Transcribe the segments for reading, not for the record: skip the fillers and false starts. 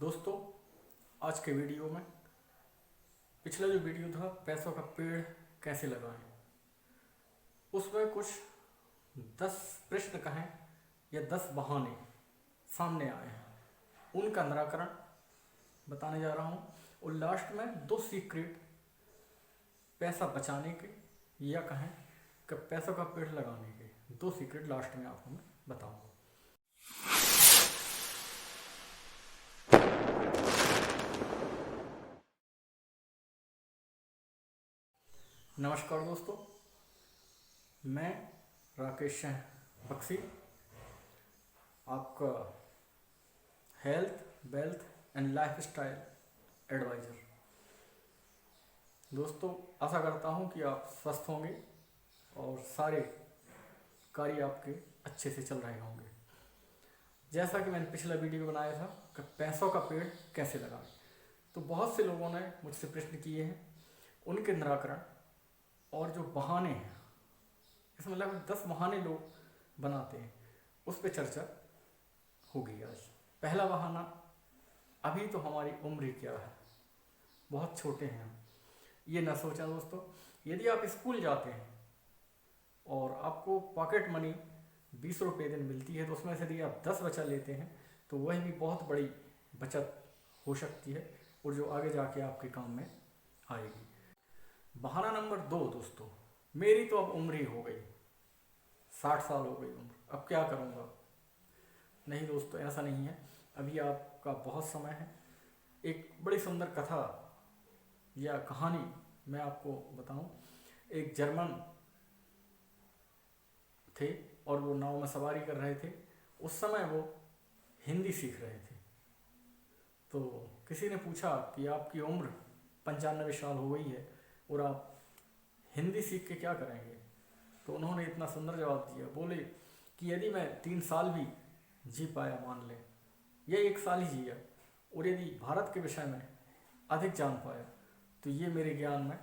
दोस्तों, आज के वीडियो में पिछला जो वीडियो था पैसों का पेड़ कैसे लगाएं, उसमें कुछ 10 प्रश्न कहें या 10 बहाने सामने आए हैं, उनका निराकरण बताने जा रहा हूं। और लास्ट में 2 सीक्रेट पैसा बचाने के या कहें कि पैसों का पेड़ लगाने के 2 सीक्रेट लास्ट में आपको मैं बताऊंगा। नमस्कार दोस्तों, मैं राकेश बख्शी, आपका health, wealth and lifestyle adviser. दोस्तों, आशा करता हूं कि आप स्वस्थ होंगे और सारे कार्य आपके अच्छे से चल रहे होंगे। जैसा कि मैंने पिछला वीडियो बनाया था कि पैसों का पेड़ कैसे लगाएं, तो बहुत से लोगों ने मुझसे प्रश्न किए हैं, उनके निराकरण और जो बहाने हैं, इसमें लगभग 10 बहाने लोग बनाते हैं, उस पर चर्चा होगी आज। पहला बहाना, अभी तो हमारी उम्र क्या है, बहुत छोटे हैं हम। ये ना सोचा दोस्तों, यदि आप स्कूल जाते हैं और आपको पॉकेट मनी 20 रुपये दिन मिलती है, तो उसमें से यदि आप 10 बचा लेते हैं तो वह भी बहुत बड़ी बचत हो सकती है और जो आगे जाके आपके काम में आएगी। बहाना नंबर 2 दोस्तों, मेरी तो अब उम्र ही हो गई, 60 साल हो गई उम्र, अब क्या करूँगा। नहीं दोस्तों, ऐसा नहीं है, अभी आपका बहुत समय है। एक बड़ी सुंदर कथा या कहानी मैं आपको बताऊं। एक जर्मन थे और वो नाव में सवारी कर रहे थे। उस समय वो हिंदी सीख रहे थे, तो किसी ने पूछा कि आपकी उम्र 95 साल हो गई है और आप हिंदी सीख के क्या करेंगे। तो उन्होंने इतना सुंदर जवाब दिया, बोले कि यदि मैं 3 साल भी जी पाया, मान लें, या 1 साल ही जिया, और यदि भारत के विषय में अधिक जान पाया, तो ये मेरे ज्ञान में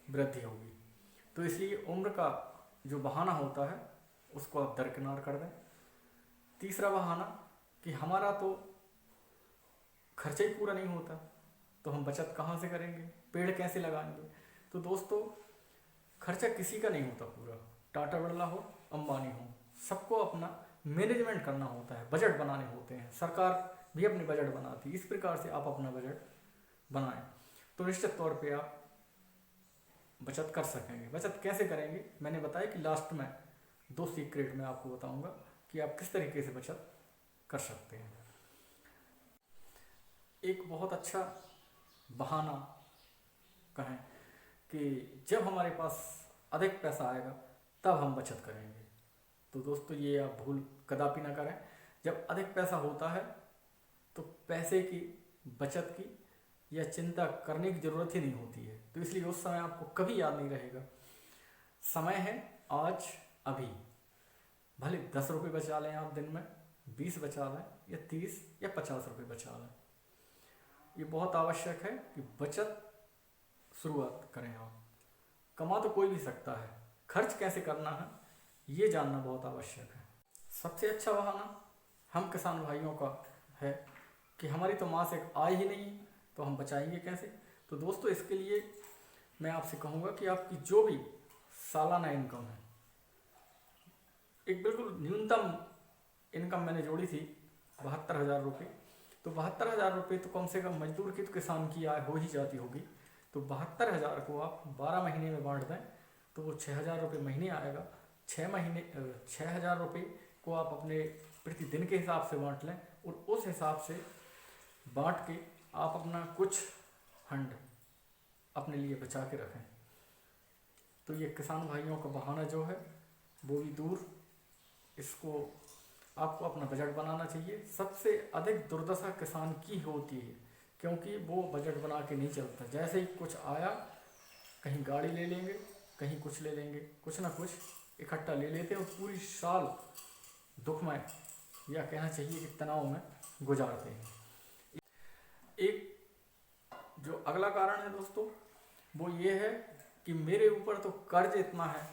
वृद्धि होगी। तो इसलिए उम्र का जो बहाना होता है उसको आप दरकिनार कर दें। तीसरा बहाना कि हमारा तो खर्चा ही पूरा नहीं होता, तो हम बचत कहाँ से करेंगे, पेड़ कैसे लगाएंगे। तो दोस्तों, खर्चा किसी का नहीं होता पूरा, टाटा बिरला हो, अंबानी हो, सबको अपना मैनेजमेंट करना होता है, बजट बनाने होते हैं। सरकार भी अपनी बजट बनाती है, इस प्रकार से आप अपना बजट बनाएं तो निश्चित तौर पे आप बचत कर सकेंगे। बचत कैसे करेंगे मैंने बताया कि लास्ट में 2 सीक्रेट मैं आपको बताऊंगा कि आप किस तरीके से बचत कर सकते हैं। एक बहुत अच्छा बहाना कहें कि जब हमारे पास अधिक पैसा आएगा तब हम बचत करेंगे। तो दोस्तों, ये आप भूल कदापि ना करें। जब अधिक पैसा होता है तो पैसे की बचत की या चिंता करने की ज़रूरत ही नहीं होती है, तो इसलिए उस समय आपको कभी याद नहीं रहेगा। समय है आज, अभी। भले 10 रुपये बचा लें आप दिन में, 20 बचा लें, या 30 या 50 रुपये बचा लें, ये बहुत आवश्यक है कि बचत शुरुआत करें आप। कमा तो कोई भी सकता है, खर्च कैसे करना है ये जानना बहुत आवश्यक है। सबसे अच्छा बहाना हम किसान भाइयों का है कि हमारी तो मासिक आय ही नहीं, तो हम बचाएंगे कैसे। तो दोस्तों, इसके लिए मैं आपसे कहूँगा कि आपकी जो भी सालाना इनकम है, एक बिल्कुल न्यूनतम इनकम मैंने जोड़ी थी 72,000 रुपये। तो 72,000 रुपये तो कम से कम मजदूर की, तो किसान की आय हो ही जाती होगी। तो 72,000 को आप 12 महीने में बांट दें तो वो 6,000 रुपये महीने आएगा। 6,000 रुपये को आप अपने प्रतिदिन के हिसाब से बांट लें और उस हिसाब से बांट के आप अपना कुछ फंड अपने लिए बचा के रखें। तो ये किसान भाइयों का बहाना जो है वो भी दूर, इसको आपको अपना बजट बनाना चाहिए। सबसे अधिक दुर्दशा किसान की होती है, क्योंकि वो बजट बना के नहीं चलता। जैसे ही कुछ आया, कहीं गाड़ी ले लेंगे, कहीं कुछ ले लेंगे, कुछ ना कुछ इकट्ठा ले लेते हैं और पूरी साल दुख में, या कहना चाहिए कि तनाव में गुजारते हैं। एक जो अगला कारण है दोस्तों, वो ये है कि मेरे ऊपर तो कर्ज इतना है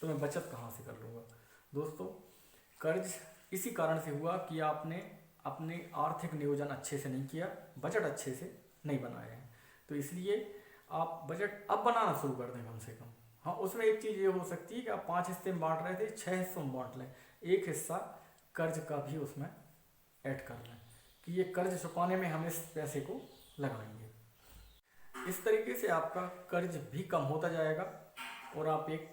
तो मैं बचत कहाँ से कर लूँगा। दोस्तों, कर्ज इसी कारण से हुआ कि आपने अपने आर्थिक नियोजन अच्छे से नहीं किया, बजट अच्छे से नहीं बनाए हैं। तो इसलिए आप बजट अब बनाना शुरू कर दें कम से कम। हाँ, उसमें एक चीज़ ये हो सकती है कि आप 5 हिस्से में बांट रहे थे, 6 हिस्सों में बांट लें, एक हिस्सा कर्ज का भी उसमें ऐड कर लें कि ये कर्ज चुकाने में हम इस पैसे को लगाएंगे। इस तरीके से आपका कर्ज भी कम होता जाएगा और आप एक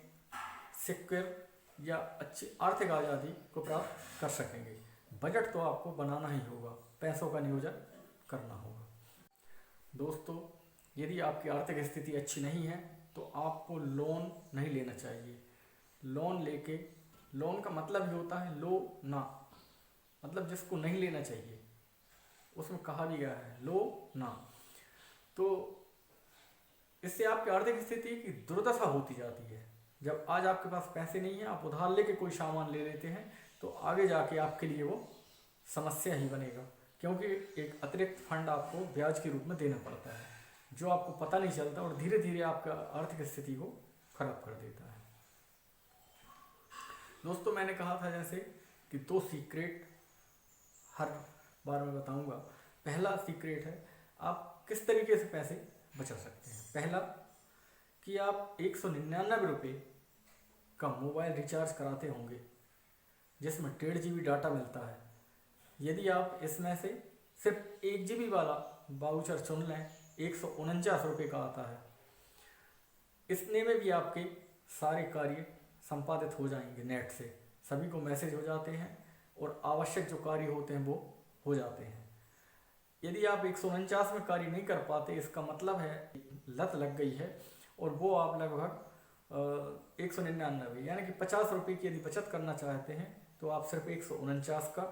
सिक्योर या अच्छी आर्थिक आज़ादी को प्राप्त कर सकेंगे। बजट तो आपको बनाना ही होगा, पैसों का नियोजन करना होगा। दोस्तों, यदि आपकी आर्थिक स्थिति अच्छी नहीं है तो आपको लोन नहीं लेना चाहिए। लोन का मतलब ही होता है लो ना, मतलब जिसको नहीं लेना चाहिए, उसमें कहा भी गया है लो ना। तो इससे आपकी आर्थिक स्थिति की दुर्दशा होती जाती है। जब आज आपके पास पैसे नहीं है, आप उधार लेके कोई सामान ले लेते हैं तो आगे जाके आपके लिए वो समस्या ही बनेगा, क्योंकि एक अतिरिक्त फंड आपको ब्याज के रूप में देना पड़ता है जो आपको पता नहीं चलता और धीरे धीरे आपका आर्थिक स्थिति को खराब कर देता है। दोस्तों, मैंने कहा था जैसे कि 2 सीक्रेट हर बार मैं बताऊंगा। पहला सीक्रेट है आप किस तरीके से पैसे बचा सकते हैं। पहला कि आप 199 रुपये का मोबाइल रिचार्ज कराते होंगे जिसमें 1.5 GB डाटा मिलता है। यदि आप इसमें से सिर्फ 1 GB वाला वाउचर चुन लें, 149 रुपये का आता है। इसने में भी आपके सारे कार्य संपादित हो जाएंगे नेट से, सभी को मैसेज हो जाते हैं और आवश्यक जो कार्य होते हैं वो हो जाते हैं। यदि आप 149 में कार्य नहीं कर पाते, इसका मतलब है लत लग गई है और वो आप लगभग 199 यानी कि 50 रुपये की यदि बचत करना चाहते हैं तो आप सिर्फ 149 का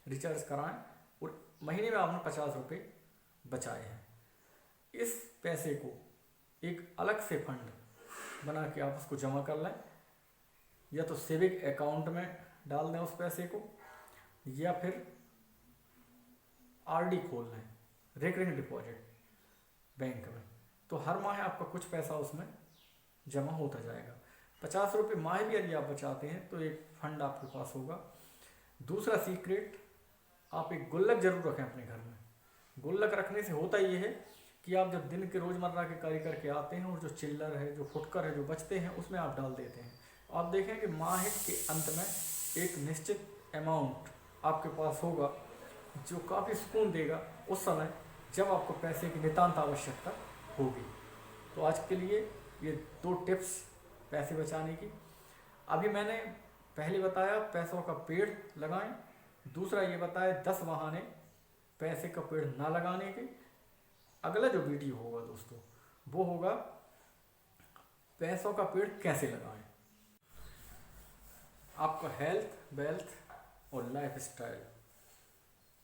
रिचार्ज कराएं और महीने में आपने 50 रुपये बचाए हैं। इस पैसे को एक अलग से फंड बना के आप उसको जमा कर लें, या तो सेविंग अकाउंट में डाल दें उस पैसे को, या फिर RD खोल लें, रिकरिंग डिपॉजिट बैंक में। तो हर माह आपका कुछ पैसा उसमें जमा होता जाएगा। 50 रुपये माह भी यदि आप बचाते हैं तो एक फंड आपके पास होगा। दूसरा सीक्रेट, आप एक गुल्लक जरूर रखें अपने घर में। गुल्लक रखने से होता ये है कि आप जब दिन के रोज़मर्रा के कार्य करके आते हैं और जो चिल्लर है, जो फुटकर है, जो बचते हैं उसमें आप डाल देते हैं। आप देखें कि माह के अंत में एक निश्चित अमाउंट आपके पास होगा जो काफ़ी सुकून देगा उस समय जब आपको पैसे की नितांत आवश्यकता होगी। तो आज के लिए ये 2 टिप्स पैसे बचाने की। अभी मैंने पहले बताया पैसों का पेड़ लगाएं, दूसरा ये बताया 10 बहाने पैसे का पेड़ ना लगाने के। अगला जो वीडियो होगा दोस्तों वो होगा पैसों का पेड़ कैसे लगाएं। आपका हेल्थ, वेल्थ और लाइफ स्टाइल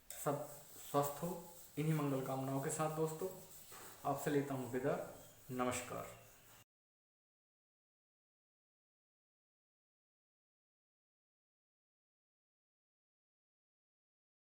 सब स्वस्थ हो, इन्हीं मंगल कामनाओं के साथ दोस्तों आपसे लेता हूँ विदा। नमस्कार।